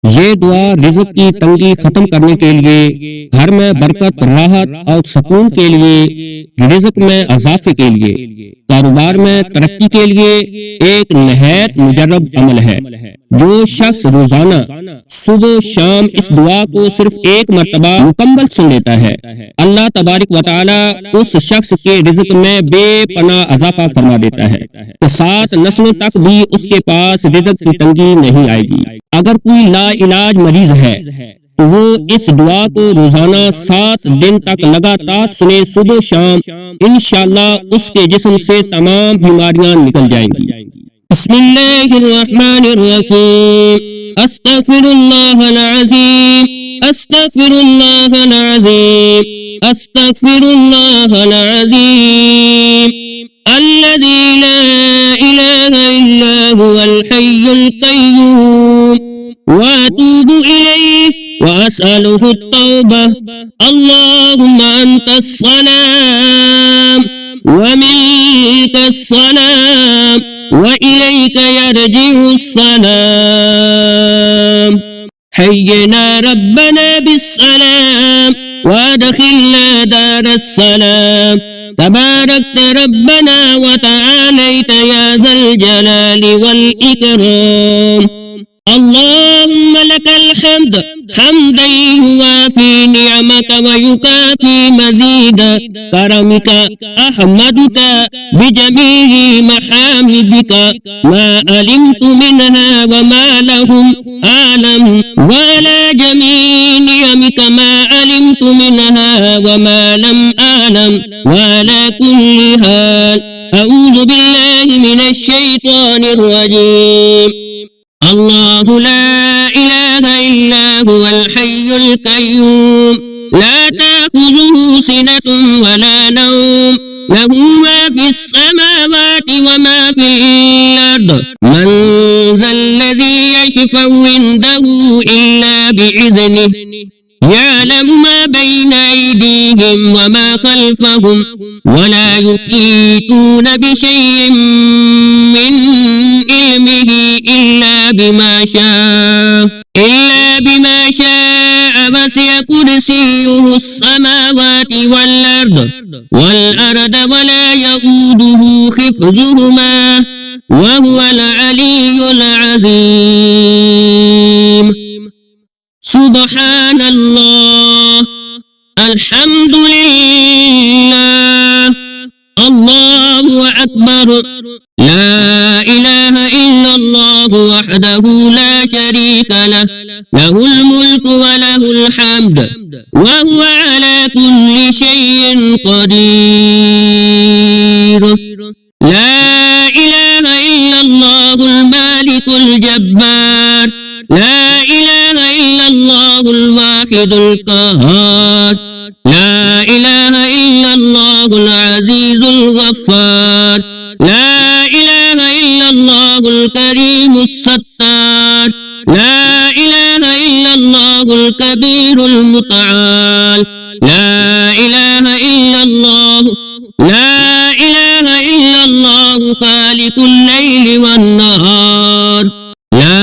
ये दुआ रिज़्क़ की तंगी खत्म करने के लिए, घर में बरकत, राहत और सुकून के लिए, रिज़्क़ में इजाफे के लिए, कारोबार में तरक्की के लिए एक नहायत मुजर्रब अमल है। जो शख्स रोजाना सुबह शाम इस दुआ को सिर्फ एक मर्तबा मुकम्मल सुन लेता है, अल्लाह तबारक व तआला उस शख्स के रिज़्क़ में बेपनाह इजाफा फरमा देता है कि 7 नस्लों तक भी उसके पास रिज़्क़ की तंगी नहीं आएगी। अगर कोई लाइलाज मरीज है तो वो इस दुआ को रोजाना 7 दिन तक लगातार सुने सुबह शाम, इंशाअल्लाह उसके जिस्म से तमाम बीमारियां निकल जाएंगी। बिस्मिल्लाहिर्रहमानिर्रहीम। अस्तगफिरुल्लाहल अज़ीम, अस्तगफिरुल्लाहल अज़ीम, अस्तगफिरुल्लाहल अज़ीम अल्लज़ी ला इलाहा इल्ला हुवल हय्युल क़य्यूम व अतूबु इलैहि व असअलुहु तौबा। अल्लाहुम्मा अंतस्सलाम व मिनकस्सलाम व इलैका यरजिउस्सलाम। हय्यना रब्बना बिस्सलाम व अदखिलना दारस्सलाम। तबारकत रब्बना व तआलैत या ज़ल जलालि वल इकराम। अल्लाहुम्मा लकल हम्द हम्दन युवाफी निअमक व युकाफी मज़ीद करमिका। अहमदुका बिजमीई महामिदिका मा अलिमतु मिनहा व मा लहुम आलम व अला जमीई निअमिका मा अलिमतु मिनहा व मा लम आलम व अला कुल्ली हाल। अऊज़ु बिल्लाहि मिनश शैतानिर रजीम। अल्लाहु ला इलाहा इल्ला हुवल हय्युल क़य्यूम ला ताख़ुज़ुहु सिनतुन व ला नौम लहु मा फ़िस समावाति व मा फ़िल अर्द। मन ज़ल्लज़ी यशफ़अु इंदहु इल्ला बिइज़्निहि यअलमु मा बैन अयदीहिम व मा ख़ल्फ़हुम व ला युहीतूना बिशैइन मिन इल्मिहि इल्ला बिमा शाअ वसिअ कुर्सियुहु अस्समावाति वल अर्द व ला यऊदुहु हिफ़्ज़ुहुमा व हुवल अलियुल अज़ीम। सुब्हानल्लाह, अल्हम्दुलिल्लाह, अल्लाहु अकबर। ला इलाहा इल्लल्लाहु वहदहु ला शरीका लह, लहुल मुल्कु व लहुल हम्द व हुवा अला कुल्ली शैइन क़दीर। ला इलाहा इल्लल्लाहुल मालिकुल जब्बार, ला इलाहा इल्लल्लाहुल वाहिदुल क़हार, ला इलाहा इल्लल्लाहुल अज़ीज़ुल गफ़्फ़ार, ला इलाहा इल्लल्लाहुल करीमुस सत्तार, ला इलाहा इल्लल्लाहुल कबीरुल मुतआल, ला इलाहा इल्लल्लाहु खालिकुल लैलि वन नहार, ला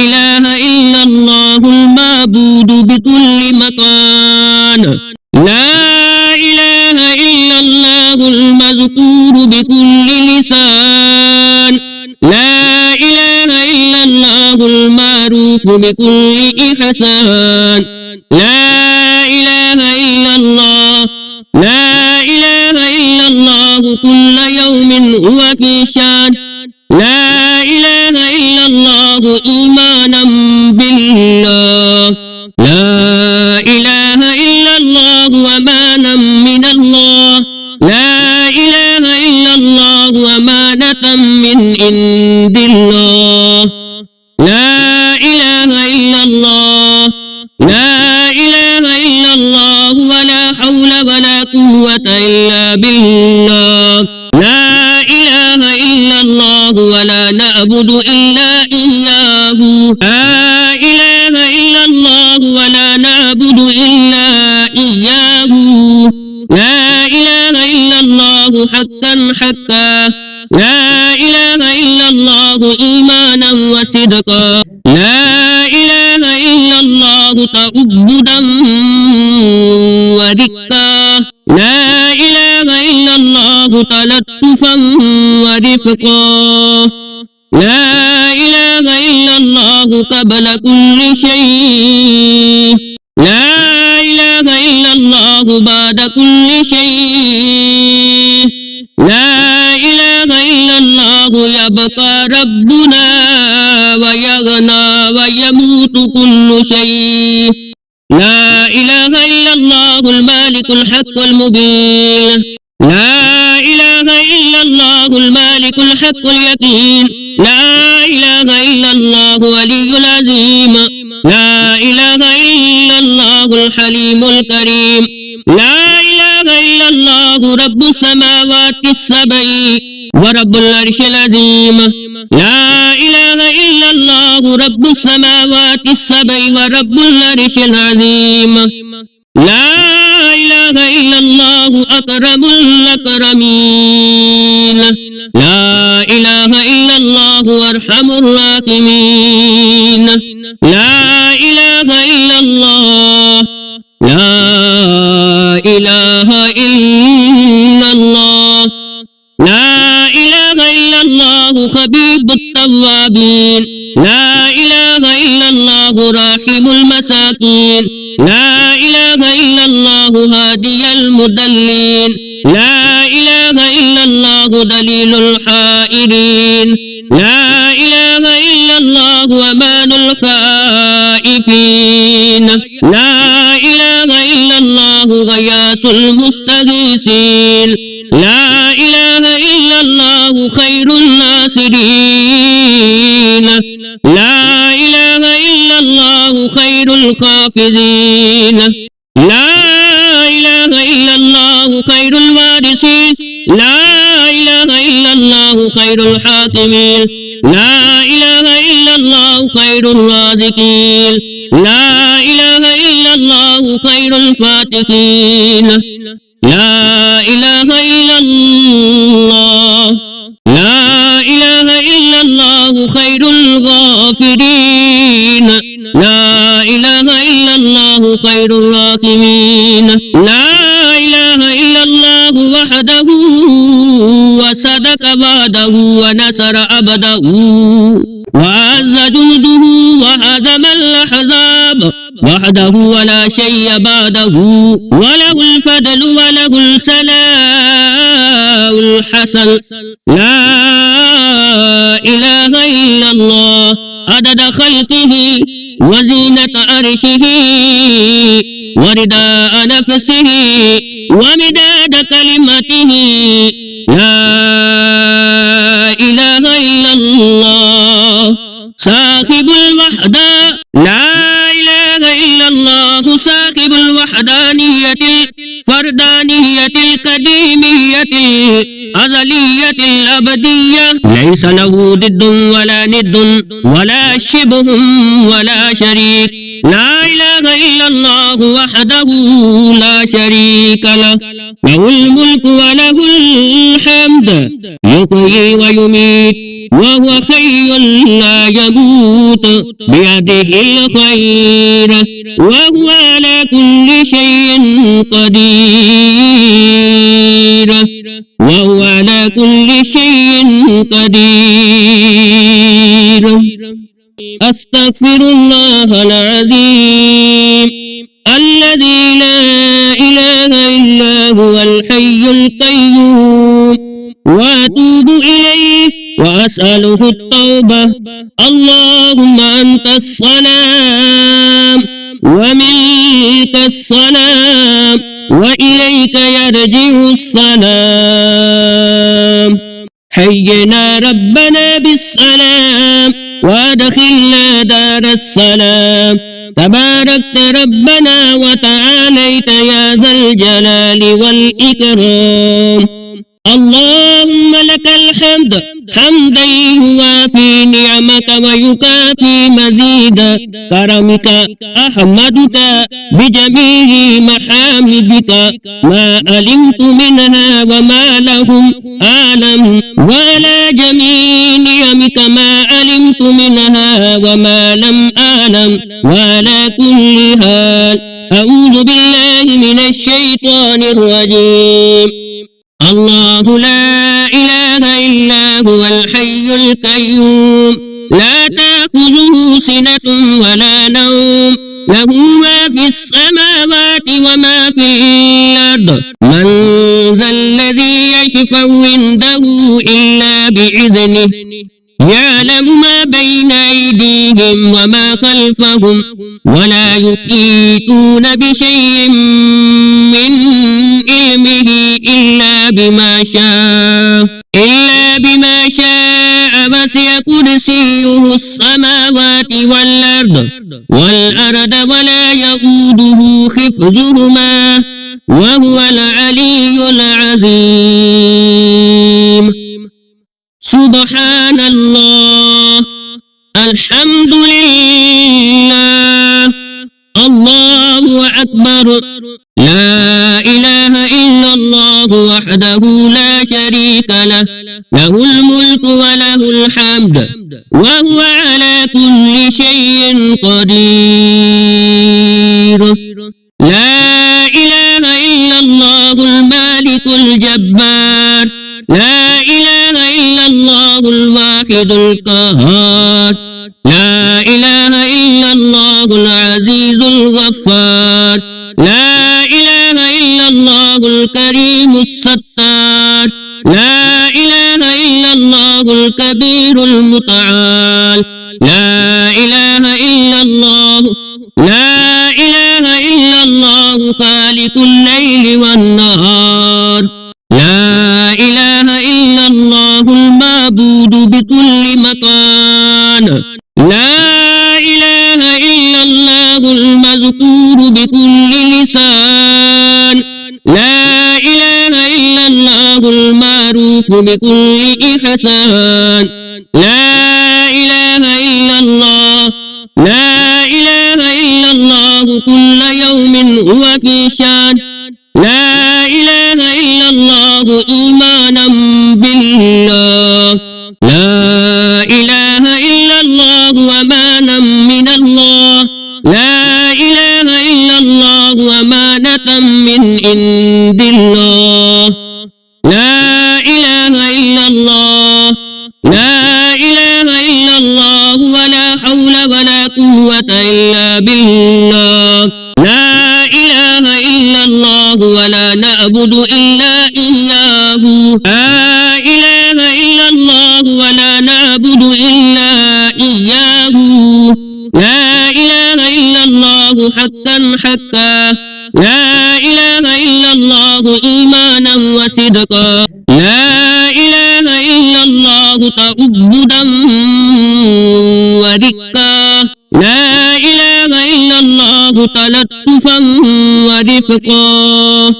इलाहा इल्लल्लाहुल माबूदु बिकुल्लि मकान, ला इलाहा इल्लल्लाहुल मज़कूरु बिकुल्लि लिसान, ला इलाहा इल्लल्लाहुल मारूफु बिकुल्लि इहसान, ला इलाहा इल्लल्लाहु कुल्ल यौमिन हुवा फी शान, ला इलाहा इल्लल्लाहु ईमानन बिल्लाह, ला इलाहा इल्लल्लाहु अमानन मिनल्लाह, ला इलाहा इल्लल्लाहु अमानतन मिन इंदिल्लाह, ला इलाहा इल्लल्लाह, ला इलाहा इल्लल्लाहु व ला हौला व ला कुव्वता इल्ला बिल्लाह, ला इलाहा इल्लल्लाहु व ला नअबुदु इल्ला इय्याहु, ला इलाहा इल्लल्लाहु व ला नअबुदु इल्ला इय्याहु, ला इलाहा इल्लल्लाहु हक्कन हक्का, ला इलाहा इल्लल्लाहु ईमानन व सिदक़ा, ला इलाहा تعبدا ورقا لا إله إلا الله تلطفا ورفقا لا إله إلا الله قبل كل شيء لا إله إلا الله بعد كل شيء لا إله إلا الله يبقى ربنا ويغنى ويموت كل شيء لا إله إلا الله المالك الحق المبين لا إله إلا الله المالك الحق اليقين لا إله إلا الله ولي العظيم لا إله إلا الله الحليم الكريم لا إله إلا الله رب السماوات السبع ورب العرش العظيم لا إله إلا الله رب السماوات السبع ورب العرش العظيم لا إله إلا الله أكرم الأكرمين لا إله إلا الله أرحم الراحمين لا إله إلا الله لا إله إلا الله لا إله إلا الله خبيب التوابين لا إله إلا الله راحم المساكين لا إله إلا الله هادي المضلين لا إله إلا الله دليل الحائرين لا إله إلا الله أمان الخائفين لا إله إلا الله غياث المستغيثين لا إله إلا الله خير الناصرين لا إله إلا الله خير الخافزين لا إله إلا الله خير الوارثين لا إله إلا الله خير الحاكمين لا إله إلا الله خير الرازقين لا إله إلا الله خير الفاتحين لا إله إلا الله لا إله إلا الله خير الغافرين لا إله إلا الله خير الراحمين لا إله إلا الله وحده وصدق وعده ونصر عبده وعز جنده وهزم الأحزاب وحده ولا شيء بعده وله الفضل وله الثناء الحسن لا إله إلا الله عدد خلقه وزينة عرشه ورداء نفسه ومداد كلمته لا إله إلا الله صاحب الوحدة لا إله إلا الله صاحب الوحدانية الفردانية القديمية الأزلية الأبدية ليس له ضد ولا ند ولا شبه ولا شريك لا إله إلا الله وحده لا شريك له له الملك وله الحمد يحيي ويميت وهو حي لا يموت بيده الخير وهو على كل شيء قدير وهو على كل شيء قدير أستغفر الله العظيم الذي لا إله إلا هو الحي القيوم وأتوب إليه وأسأله التوبة اللهم أنت السلام ومنك السلام وإليك يرجع السلام حينا ربنا بالسلام وادخلنا دار السلام تباركت ربنا وتعاليت يا ذا الجلال والإكرام اللهم لك الحمد الحمد حمدا يوافي نعمك ويكافي مزيد كرمك أحمدك بجميع محامدك ما علمت منها وما لهم أعلم وعلى جميع نعمك ما علمت منها وما لم أعلم وعلى كل حال أعوذ بالله من الشيطان الرجيم. الله لا إله إلا هو الحي القيوم لا تأخذه سنة ولا نوم له ما في السماوات وما في الأرض من ذا الذي يشفع عنده إلا بإذنه يعلم ما بين أيديهم وما خلفهم ولا يحيطون بشيء من علمه إلا بما شاء وسع كرسيه السماوات والأرض ولا يؤوده حفظهما وهو العلي العظيم. سبحان الله الحمد لله الله أكبر لا إله إلا الله وحده لا شريك له له الملك وله الحمد وهو على كل شيء قدير. لا إله إلا الله المالك الجبار لا إله إلا الله الواحد القهار لا إله إلا الله العزيز الغفار لا إله إلا الله الكريم الستار لا إله إلا الله الكبير المتعال لا إله إلا الله خالق الليل والنهار لا إله إلا الله المعبود بكل مكان لا إله إلا الله المذكور بكل لسان لا إله إلا الله المعروف بكل إحسان لا إله إلا الله كل يوم هو في شان لا إله إلا الله إيمانا بالله لا إله إلا الله أمانا من الله لا إله إلا الله أمانة من عند الله لا إله إلا الله ولا حول ولا قوة إلا بالله لا إله إلا الله ولا نعبد إلا إياه لا إله إلا الله ولا نعبد إلا إياه لا إله إلا الله حقا لا إله إلا الله إيمانا وصدقا لا إله إلا الله تعبدا ورقا لا إله إلا الله تلطفا ورفقا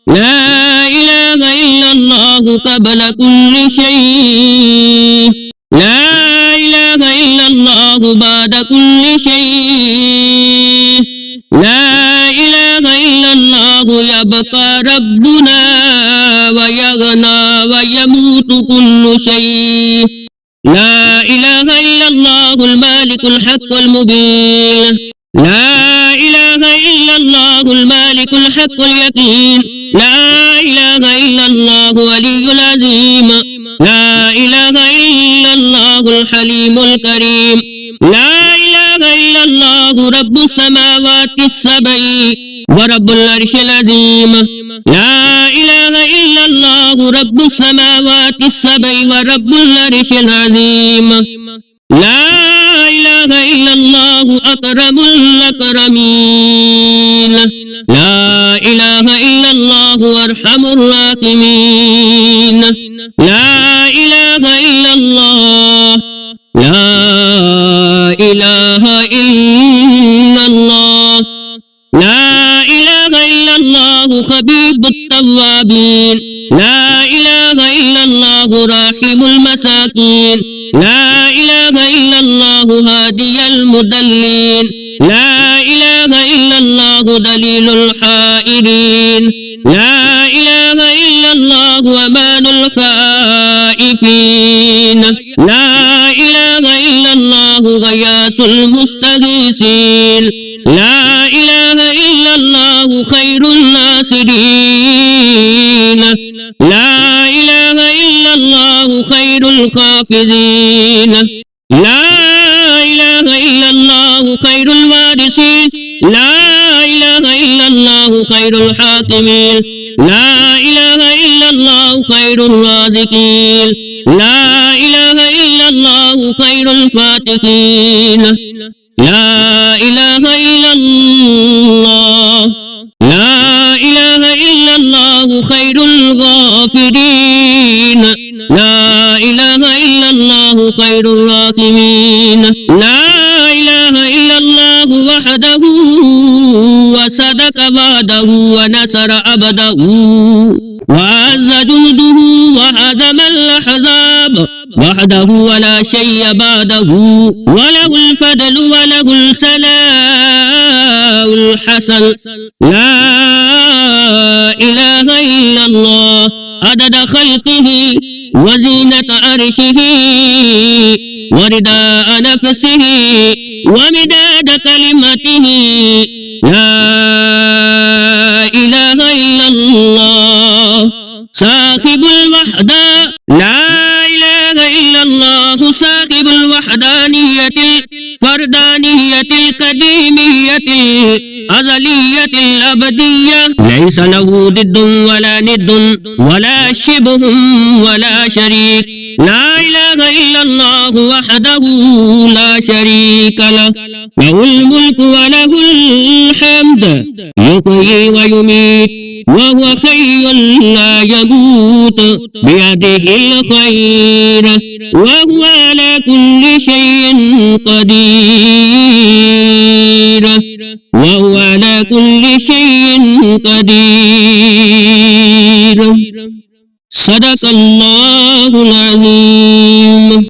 لا إله إلا الله قبل كل شيء لا إله إلا الله بعد كل شيء لا إله إلا الله يبقى ربنا ويغنى ويموت كل شيء لا إله إلا الله المالك الحق المبين لا إله إلا الله المالك الحق اليقين لا إله إلا الله ولي العظيم لا إله إلا الله الحليم الكريم لا إله إلا الله رب السماوات السبع ورب العرش العظيم لا إله إلا الله رب السماوات السبع ورب العرش العظيم لا إله إلا الله أكرم الأكرمين لا إله إلا الله أرحم الراحمين لا إله إلا الله لا إله إلا الله لا إله إلا الله خبيب التوابين لا إله إلا الله الله راحم المساكين، لا إله إلا الله هادي المضلين، لا إله إلا الله دليل الحائرين، لا إله إلا الله أمان الخائفين، لا إله إلا الله غياث المستغيثين، لا إله إلا الله خير الناصرين، لا إله إلا الله خير الخافضين، لا إله إلا الله خير الوارثين، لا إله إلا الله خير الحاكمين، لا إله إلا الله خير الرازقين، لا إله إلا الله خير الفاتحين، لا إله إلا الله، لا إله إلا الله خير الغافرين، لا إله إلا الله خير الراحمين، لا إله إلا الله وحده وصدق وعده ونصر عبده وعز جنده وهزم الأحزاب وحده ولا شيء بعده، وله الفضل وله الثناء الحسن، لا إله إلا الله عدد خلقه وزينة عرشه ورداء نفسه ومداد كلمته، لا إله إلا الله صاحب الوحدة، لا إله إلا الله صاحب الوحدانية الفردانية القديمية الأزلية الأبدية، ليس له ضد ولا ند ولا شبه ولا شريك، لا إله إلا الله وحده لا شريك له، له الملك وله الحمد يحيي ويميت وهو حي لا يموت بيده الخير وهو على كل شيء قدير، وهو على كل شيء قدير. صدق الله العظيم.